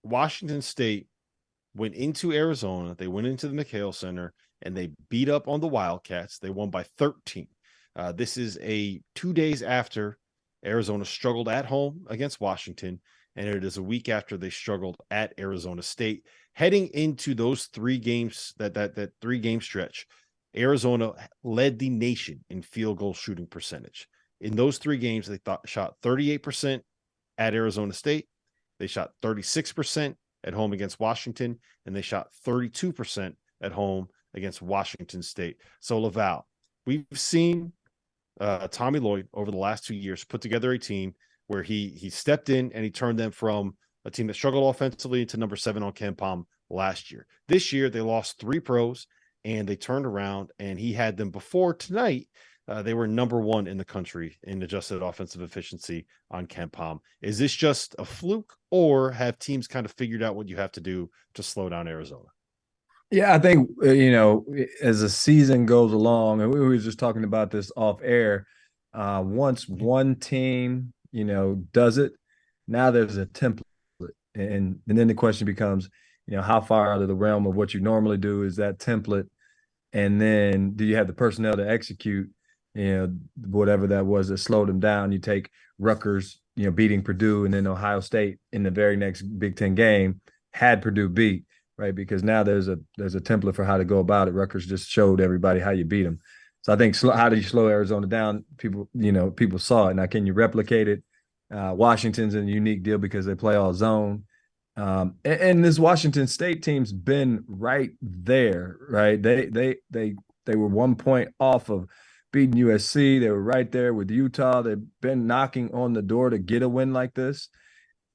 Washington State went into Arizona. They went into the McHale Center and they beat up on the Wildcats. They won by 13. This is 2 days after Arizona struggled at home against Washington, and it is a week after they struggled at Arizona State. Heading into those 3 games, that 3-game stretch, Arizona led the nation in field goal shooting percentage. In those 3 games, they shot 38% at Arizona State. They shot 36% at home against Washington, and they shot 32% at home against Washington State. So, Laval, we've seen Tommy Lloyd over the last 2 years put together a team where he stepped in and he turned them from a team that struggled offensively to number 7 on KenPom last year. This year, they lost 3 pros, and they turned around, and he had them before tonight. They were number 1 in the country in adjusted offensive efficiency on KenPom. Is this just a fluke, or have teams kind of figured out what you have to do to slow down Arizona? Yeah, I think, as the season goes along, and we were just talking about this off air, once one team, does it, now there's a template. And then the question becomes, how far out of the realm of what you normally do is that template? And then do you have the personnel to execute, whatever that was that slowed them down? You take Rutgers, beating Purdue, and then Ohio State in the very next Big Ten game had Purdue beat, right? Because now there's a template for how to go about it. Rutgers just showed everybody how you beat them. So I think how do you slow Arizona down? People saw it. Now, can you replicate it? Washington's a unique deal because they play all zone. And this Washington State team's been right there, right? They were 1 point off of beating USC. They were right there with Utah. They've been knocking on the door to get a win like this.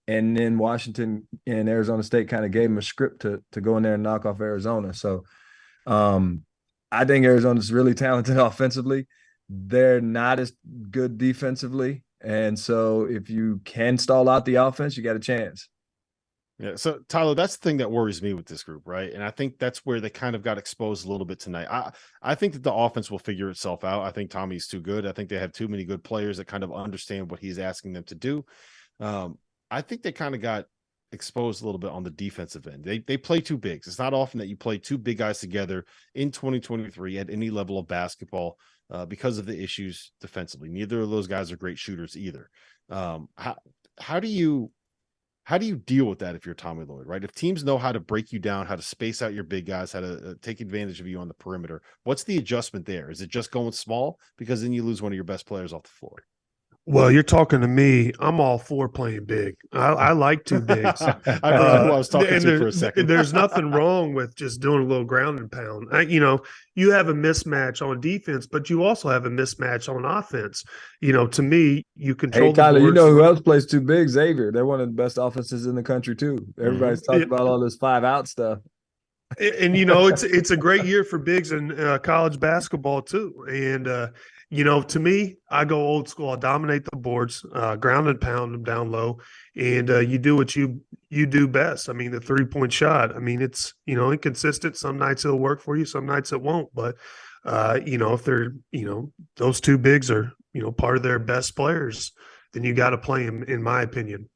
And then Washington and Arizona State kind of gave them a script to go in there and knock off Arizona. So I think Arizona's really talented offensively. They're not as good defensively. And so if you can stall out the offense, you got a chance. Yeah. So, Tyler, that's the thing that worries me with this group, right? And I think that's where they kind of got exposed a little bit tonight. I think that the offense will figure itself out. I think Tommy's too good. I think they have too many good players that kind of understand what he's asking them to do. I think they kind of got exposed a little bit on the defensive end. They play 2 bigs. It's not often that you play 2 big guys together in 2023 at any level of basketball because of the issues defensively. Neither of those guys are great shooters either. How do you deal with that if you're Tommy Lloyd, right? If teams know how to break you down, how to space out your big guys, how to take advantage of you on the perimeter, what's the adjustment there? Is it just going small? Because then you lose one of your best players off the floor. Well, you're talking to me. I'm all for playing big. I like 2 bigs. I forgot who I was talking to for a second. There's nothing wrong with just doing a little ground and pound. You have a mismatch on defense, but you also have a mismatch on offense. To me, you control. Hey, Tyler, you know who else plays 2 big? Xavier. They're one of the best offenses in the country too. Everybody's talking about all this 5-out stuff. And it's a great year for bigs in college basketball too. And to me, I go old school. I dominate the boards, ground and pound them down low, and you do what you do best. I mean, the 3-point shot. I mean, it's inconsistent. Some nights it'll work for you, some nights it won't. But if they're those 2 bigs are part of their best players, then you got to play them, in my opinion.